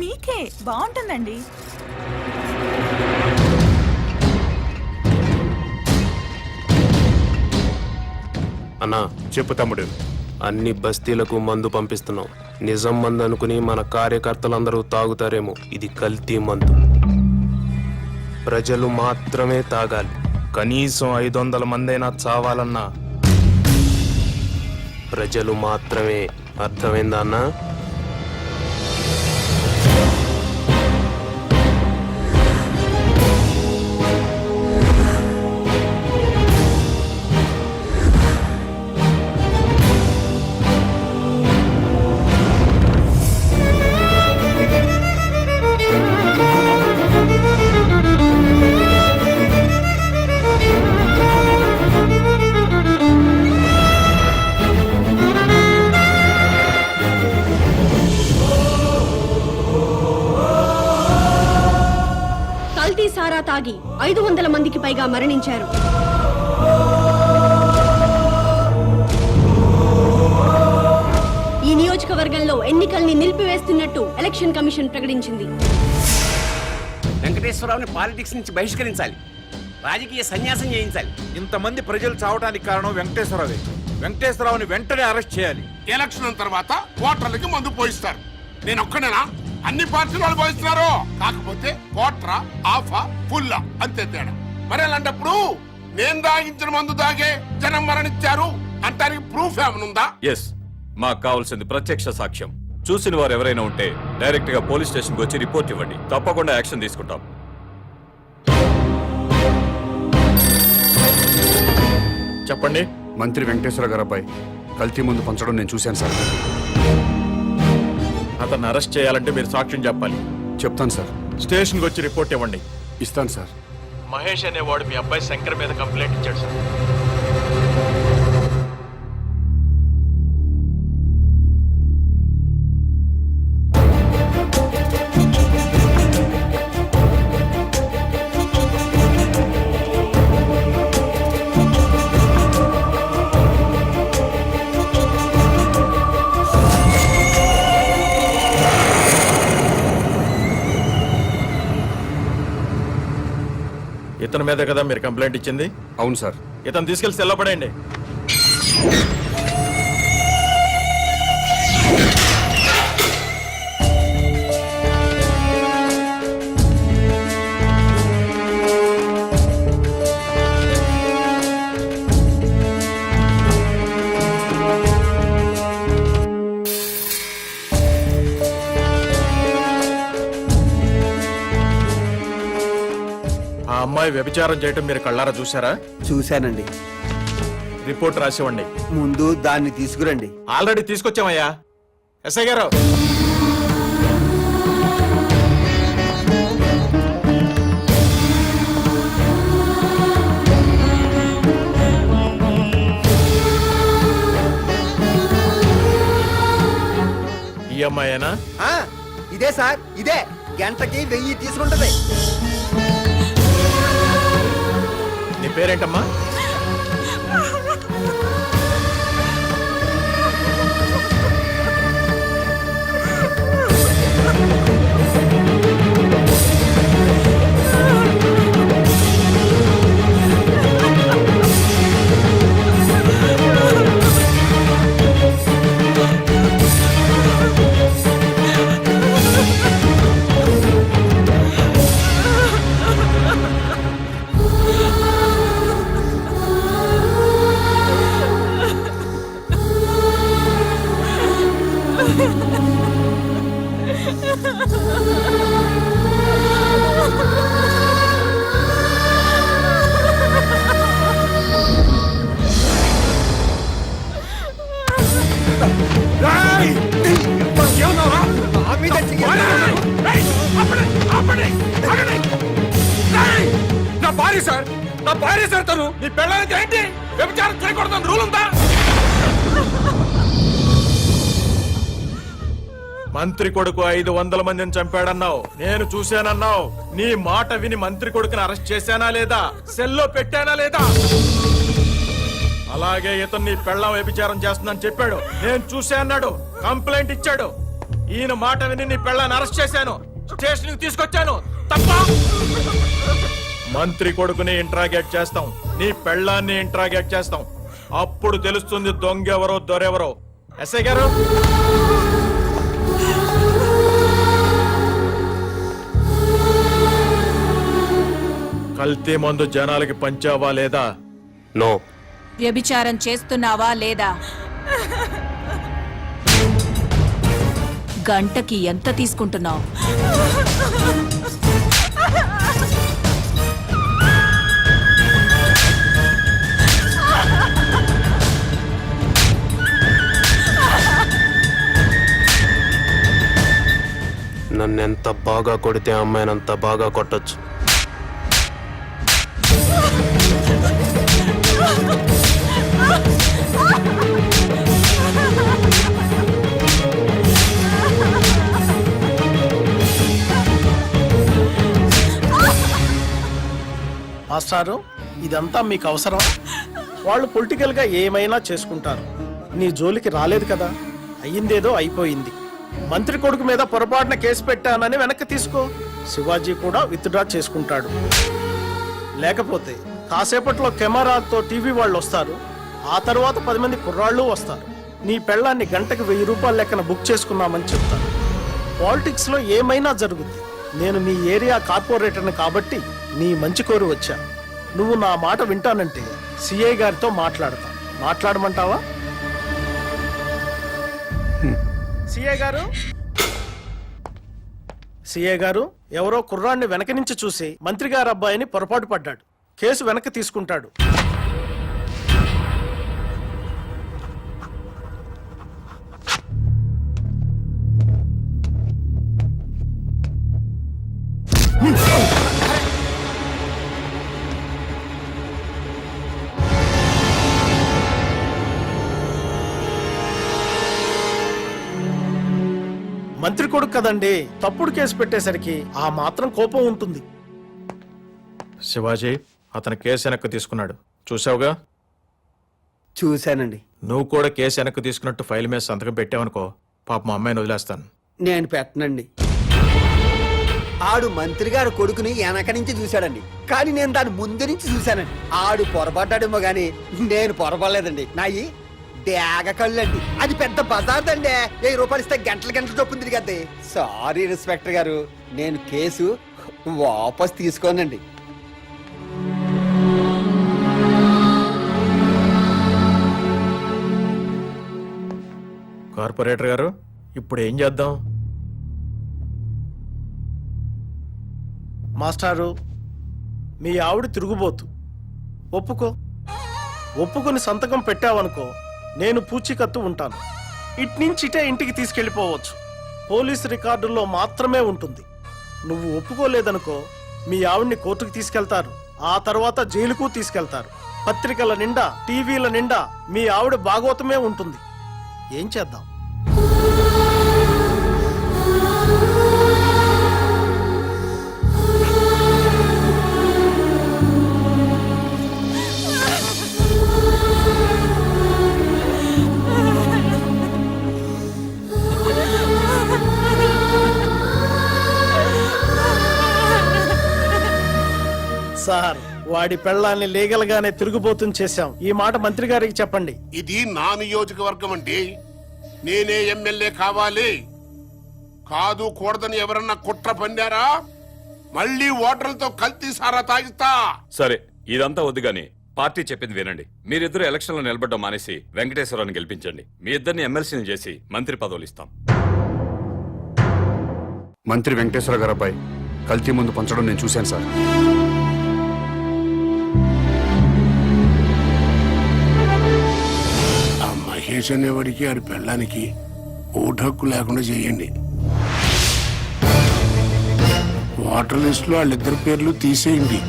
మీకే బాగుంటుందండి. అన్నా చెప్పు తమ్ముడు. అన్ని బస్తీలకు మందు పంపిస్తున్నాం. నిజం మందు అనుకుని మన కార్యకర్తలందరూ తాగుతారేమో. ఇది కల్తీ మందు. ప్రజలు మాత్రమే తాగాలి. కనీసం 500 మందైనా చావాలన్నా ప్రజలు మాత్రమే. అర్థమైందా అన్నా? సారా తాగి 500 మందికి పైగా మరణించారు. ఈ నియోజకవర్గంలో ఎన్నికల్ని నిలిపివేస్తున్నట్టు ఎలక్షన్ కమిషన్ ప్రకటించింది. వెంకటేశ్వరరావుని పాలిటిక్స్ నుంచి బహిష్కరించాలి. రాజకీయ సన్యాసం చేయించాలి. ఇంతమంది ప్రజలు చావడానికి కారణం వెంకటేశ్వరరావే. వెంకటేశ్వరరావుని వెంటనే అరెస్ట్ చేయాలి. ఎలక్షన్ తర్వాత ఓటర్లకి మందు పోయిస్తారు. నేను ఒక్కనేనా? అన్ని పార్టీల వాళ్ళు పోయిస్తున్నారు. కాకపోతే కోట్రా, ఆఫా, ఫుల్లా అంతే తేడా. మరి అలాంటప్పుడు నేను తాగించిన మందు తాగే జనం మరణించారు అంటానికి ప్రూఫ్ ఏమనుందా? ఎస్, మాకు కావాల్సింది ప్రత్యక్ష సాక్ష్యం. చూసిన వారు ఎవరైనా ఉంటే డైరెక్ట్ గా పోలీస్ స్టేషన్ కి వచ్చి రిపోర్ట్ ఇవ్వండి. తప్పకుండా యాక్షన్ తీసుకుంటాం. చెప్పండి. మంత్రి వెంకటేశ్వర గారు అబ్బాయి కల్తీ ముందు పంచడం నేను చూశాను సార్. అతన్ని అరెస్ట్ చేయాలంటే మీరు సాక్ష్యం చెప్పాలి. చెప్తాను సార్. స్టేషన్ కి వచ్చి రిపోర్ట్ ఇవ్వండి. ఇస్తాను సార్. మహేష్ అనేవాడు మీ అబ్బాయి శంకర్ మీద కంప్లైంట్ ఇచ్చాడు సార్. ఇతని మీద కదా మీరు కంప్లైంట్ ఇచ్చింది? అవును సార్. ఇతను తీసుకెళ్లి సెల్లో పడేయండి. ఆ అమ్మాయి వ్యభిచారం చేయటం మీరు కళ్ళారా చూసారా? చూశానండి. రిపోర్ట్ రాసివ్వండి. ముందు దాన్ని తీసుకురండి. ఆల్రెడీ తీసుకొచ్చామయ్యా. ఎస్ఐ గారు, ఈ అమ్మాయేనా? ఇదే సార్, ఇదే. గంటకి 1000 తీసుకుంటది. నీ పేరేంటమ్మా? నా భార్య సార్, నా భార్య సార్. తను నీ పెళ్ళానికి ఏంటి వ్యభిచారం చేయకూడదని రూల్ ఉందా? మంత్రి కొడుకు 500 మందిని చంపాడన్నావు, నేను చూశానన్నావు. నీ మాట విని మంత్రి కొడుకుని అరెస్ట్ చేశానా లేదా? సెల్లో పెట్టానా లేదా? అలాగే ఇతను నీ పెళ్ళాం వ్యభిచారం చేస్తుందని చెప్పాడు, నేను చూసా అన్నాడు, కంప్లైంట్ ఇచ్చాడు. ఈయన మాట విని నీ పెళ్ళాన్ని అరెస్ట్ చేశాను, స్టేషన్ తీసుకొచ్చాను. తప్ప మంత్రి కొడుకుని ఇంట్రాగేట్ చేస్తాం, నీ పెళ్ళాన్ని ఇంట్రాగేట్ చేస్తాం. అప్పుడు తెలుస్తుంది దొంగెవరో దొరెవరో. ఎస్ఐ గారు, కల్తీ మందు జనాలకి పంచావా లేదా? నో. వ్యభిచారం చేస్తున్నావా లేదా? గంటకి ఎంత తీసుకుంటున్నావు? నన్నెంత బాగా కొడితే అమ్మాయిని అంత బాగా కొట్టొచ్చు. మాస్టారు, ఇదంతా మీకు అవసరం? వాళ్ళు పొలిటికల్ గా ఏమైనా చేసుకుంటారు, నీ జోలికి రాలేదు కదా. అయ్యిందేదో అయిపోయింది. మంత్రి కొడుకు మీద పొరపాటున కేసు పెట్టానని వెనక్కి తీసుకో. శివాజీ కూడా విత్డ్రా చేసుకుంటాడు. లేకపోతే కాసేపట్లో కెమెరాతో టీవీ వాళ్ళు వస్తారు, ఆ తర్వాత 10 మంది కుర్రాళ్ళు వస్తారు. నీ పెళ్ళాన్ని గంటకు 1000 రూపాయల లెక్కన బుక్ చేసుకున్నామని చెప్తారు. పాలిటిక్స్ లో ఏమైనా జరుగుద్ది. నేను మీ ఏరియా కార్పొరేటర్ని కాబట్టి నీ మంచి కోరి వచ్చా. నువ్వు నా మాట వింటానంటే సిఐ గారితో మాట్లాడతా. మాట్లాడమంటావా? సిఐ గారు, ఎవరో కుర్రాన్ని వెనక నుంచి చూసి మంత్రి గారి అబ్బాయిని పొరపాటు పడ్డాడు. కేసు వెనక్కి తీసుకుంటాడు. మంత్రి కొడుకు కదండి, తప్పుడు కేసు పెట్టేసరికి ఆ మాత్రం కోపం ఉంటుంది. శివాజీ, అతను కేసు వెనక్కి తీసుకున్నాడు, చూసావుగా? చూశానండి. నువ్వు కూడా కేసు వెనక్కి తీసుకున్నట్టు ఫైల్ మీద సంతకం పెట్టావనుకో, పాప మా అమ్మాయిని వదిలేస్తాను. నేను పెట్టనండి. ఆడు మంత్రి గారు కొడుకుని వెనక నుంచి చూశాడండి, కానీ నేను దాని ముందు నుంచి చూశానండి. ఆడు పొరపడ్డాడేమో గాని నేను పొరపడలేదండి. నాయి డేగ కళ్ళండి. అది పెద్ద బజార్దండి. 1000 రూపాయలు ఇస్తే గంటల గంటలు చొప్పున తిరిగద్ది. సారీ ఇన్స్పెక్టర్ గారు, నేను కేసు వాపస్ తీసుకోనండి. కార్పొరేటర్ గారు, ఇప్పుడు ఏం చేద్దాం? మాస్టారు, మీ ఆవిడ తిరుగుబోతు. ఒప్పుకొని సంతకం పెట్టావనుకో, నేను పూచీకత్తు ఉంటాను. ఇట్నుంచిటే ఇంటికి తీసుకెళ్లిపోవచ్చు. పోలీసు రికార్డుల్లో మాత్రమే ఉంటుంది. నువ్వు ఒప్పుకోలేదనుకో, మీ ఆవిడ్ని కోర్టుకు తీసుకెళ్తారు, ఆ తర్వాత జైలుకు తీసుకెళ్తారు. పత్రికల నిండా, టీవీల నిండా మీ ఆవిడ భాగవతమే ఉంటుంది. ఏం చేద్దాం? సార్, వాడి పెళ్ళాన్ని లీగల్ గానే తిరుగుబోతుని చేశాం. ఈ మాట మంత్రి గారికి చెప్పండి. ఇది నా నియోజకవర్గం అండి. నేనే ఎమ్మెల్యే కావాలి. కాదు కూడదని ఎవరన్నా కుట్ర పన్నారా, మళ్ళీ ఓటర్లతో కల్తీ సారా తాగిస్తా. సరే, ఇదంతా వద్దు గాని పార్టీ చెప్పింది వినండి. మీరిద్దరు ఎలక్షన్ లో నిలబడ్డం మానేసి వెంకటేశ్వరాన్ని గెలిపించండి. మీ ఇద్దరిని ఎమ్మెల్సీని చేసి మంత్రి పదవులు ఇస్తాం. మంత్రి వెంకటేశ్వర గారి అబ్బాయి కల్తీ ముందు పంచడం నేను చూశాను సార్. ఆ మహేష్ అనేవాడికి ఆడి పెళ్ళానికి ఓటు హక్కు లేకుండా చేయండి. ఓటర్ లిస్ట్ లో వాళ్ళిద్దరి పేర్లు తీసేయండి.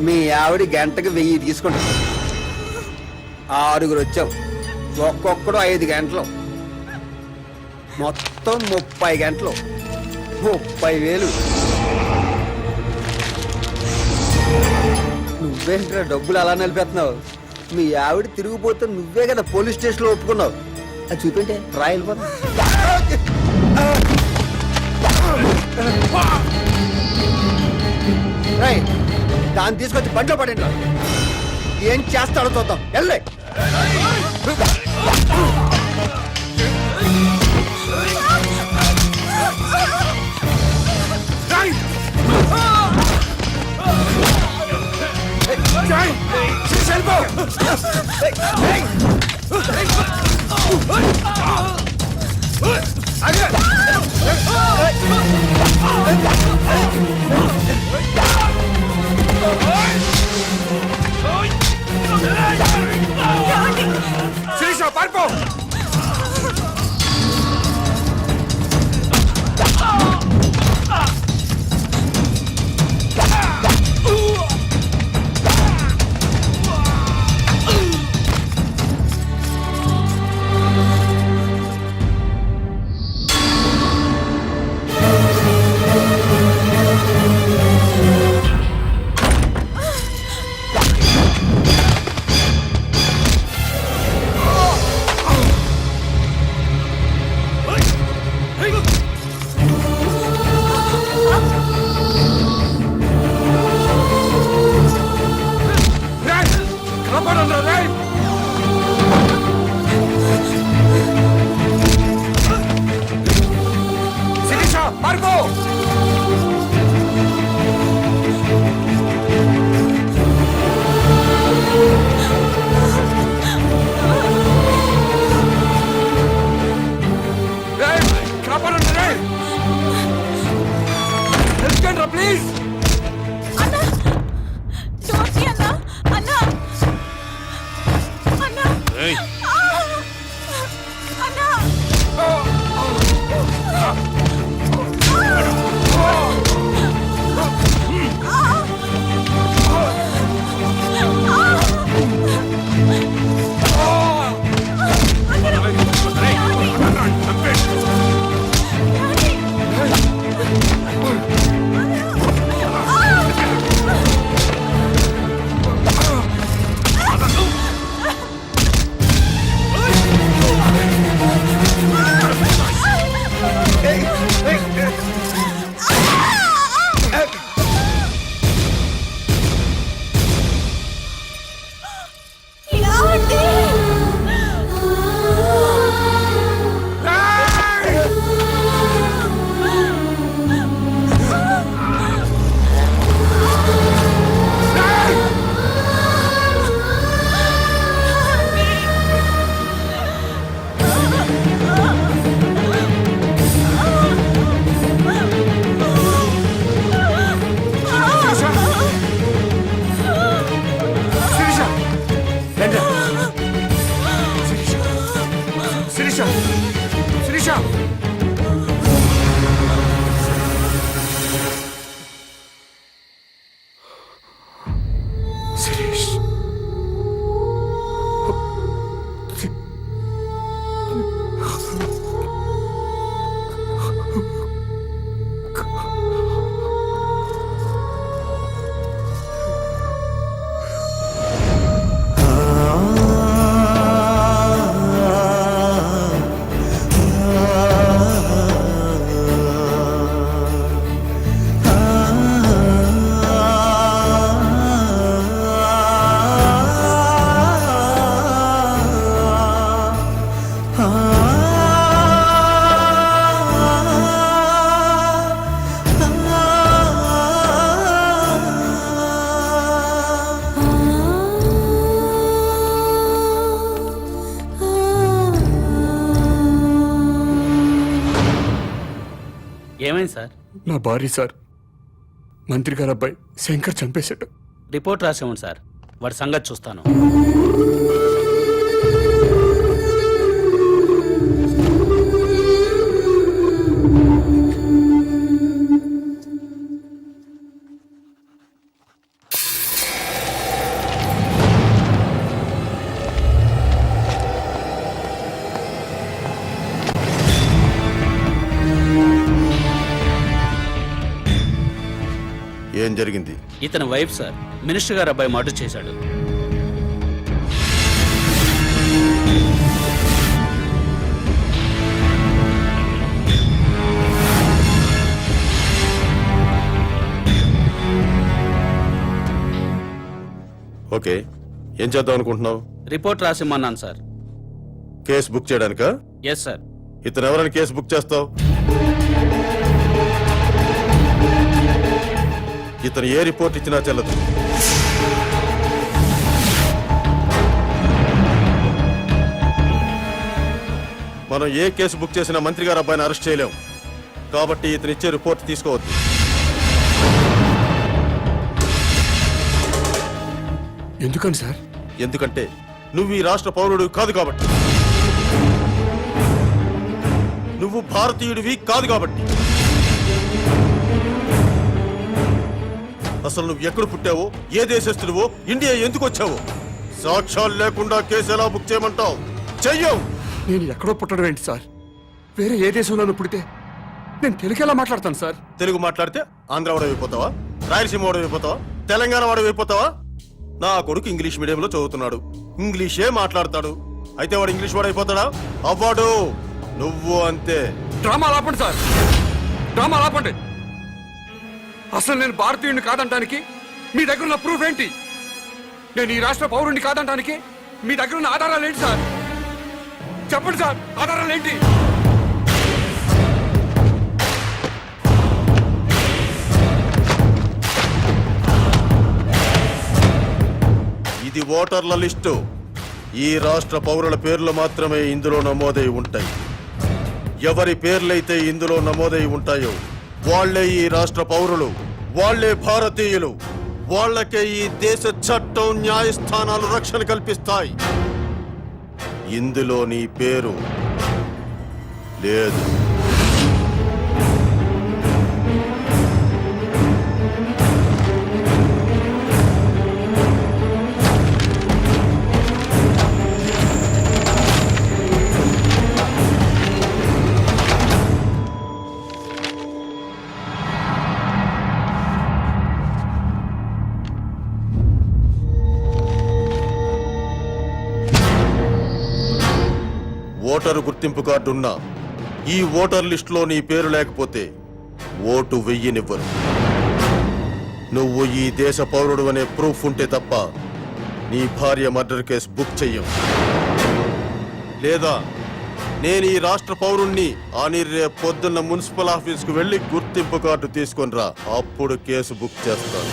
మీ ఆవిడ గంటకు 1000 తీసుకుంటారు. 6 వచ్చాం. ఒక్కొక్కడు 5 గంటలు, మొత్తం 30 గంటలు, 30,000. నువ్వేంట్రా డబ్బులు అలా నిలిపేస్తున్నావు? మీ ఆవిడ తిరిగిపోతే నువ్వే కదా పోలీస్ స్టేషన్లో ఒప్పుకున్నావు. అది చూపింటే రాయలిపోతా. దాన్ని తీసుకొచ్చి బండిలో పడండి. ఏం చేస్తాడో చూద్దాం. వెళ్ళే శిరీష పారిపో. ప్లీజ్ ఏమైంది సార్? నా భార్య సార్, మంత్రి గారు అబ్బాయి శంకర్ చంపేశాడు. రిపోర్ట్ రాసేవండి సార్, వాడి సంగతి చూస్తాను. ఏం జరిగింది? ఇతని వైఫ్ సార్ మినిస్టర్ గారు అబ్బాయి మర్డర్ చేశాడు. ఓకే, ఏం చేద్దాం అనుకుంటున్నావు? రిపోర్ట్ రాసిమ్మన్నాను సార్. కేసు బుక్ చేయడానికా? Yes sir. ఇతను ఎవరైనా కేసు బుక్ చేస్తావు? ఇతను ఏ రిపోర్ట్ ఇచ్చినా చెల్లదు. మనం ఏ కేసు బుక్ చేసినా మంత్రి గారు అబ్బాయిని అరెస్ట్ చేయలేం. కాబట్టి ఇతను ఇచ్చే రిపోర్ట్ తీసుకోవద్దు. ఎందుకని సార్? ఎందుకంటే నువ్వు ఈ రాష్ట్ర పౌరుడు కాదు కాబట్టి. నువ్వు భారతీయుడివి కాదు కాబట్టి. అసలు నువ్వు ఎక్కడ పుట్టావో, ఏ దేశస్తుడివో, ఇండియా ఎందుకు వచ్చావో సాక్ష్యాలు లేకుండా కేసు ఎలా బుక్ చేయమంటావు? చెయ్యవు. నేను ఎక్కడో పుట్టడం ఏంటి సార్? వేరే ఏ దేశంలోనూ పుడితే నేను తెలుగు ఎలా మాట్లాడతాను సార్? తెలుగు మాట్లాడితే ఆంధ్ర వాడు అయిపోతావా? రాయలసీమ వాడు అయిపోతావా? తెలంగాణ వాడు అయిపోతావా? నా కొడుకు ఇంగ్లీష్ మీడియంలో చదువుతున్నాడు, ఇంగ్లీషే మాట్లాడతాడు. అయితే వాడు ఇంగ్లీష్ వాడు అయిపోతాడా? అవ్వడు. నువ్వు అంతే. డ్రామా ఆపండి సార్, డ్రామా ఆపండి. అసలు నేను భారతీయుడిని కాదంటానికి మీ దగ్గర ఉన్న ప్రూఫ్ ఏంటి? నేను ఈ రాష్ట్ర పౌరుడిని కాదంటానికి మీ దగ్గర ఉన్న ఆధారాలు ఏంటి సార్? చెప్పండి సార్, ఆధారాలు ఏంటి? ఇది ఓటర్ల లిస్టు. ఈ రాష్ట్ర పౌరుల పేర్లు మాత్రమే ఇందులో నమోదై ఉంటాయి. ఎవరి పేర్లైతే ఇందులో నమోదై ఉంటాయో వాళ్లే ఈ రాష్ట్ర పౌరులు, వాళ్లే భారతీయులు. వాళ్లకే ఈ దేశ చట్టం, న్యాయస్థానాలు రక్షణ కల్పిస్తాయి. ఇందులో నీ పేరు లేదు. ఓటరు గుర్తింపు కార్డు ఉన్నా ఈ ఓటర్ లిస్టులో నీ పేరు లేకపోతే ఓటు వెయ్యనివ్వరు. నువ్వు ఈ దేశ పౌరుడు అనే ప్రూఫ్ ఉంటే తప్ప నీ భార్య మర్డర్ కేసు బుక్ చెయ్యం. లేదా నేను ఈ రాష్ట్ర పౌరుణ్ణి అని రేపు పొద్దున్న మున్సిపల్ ఆఫీస్కు వెళ్లి గుర్తింపు కార్డు తీసుకొని రా, అప్పుడు కేసు బుక్ చేస్తాను.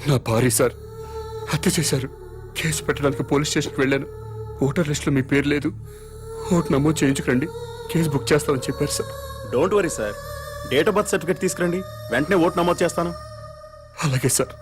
నా భార్య సార్ హత్య చేశారు. కేసు పెట్టడానికి పోలీస్ స్టేషన్కి వెళ్ళాను. ఓటర్ లిస్టులో మీ పేరు లేదు, ఓటు నమోదు చేయించుకోండి, కేసు బుక్ చేస్తామని చెప్పారు sir. Don't worry sir, date of birth certificate తీసుకురండి, వెంటనే ఓటు నమోదు చేస్తాను. అలాగే సార్.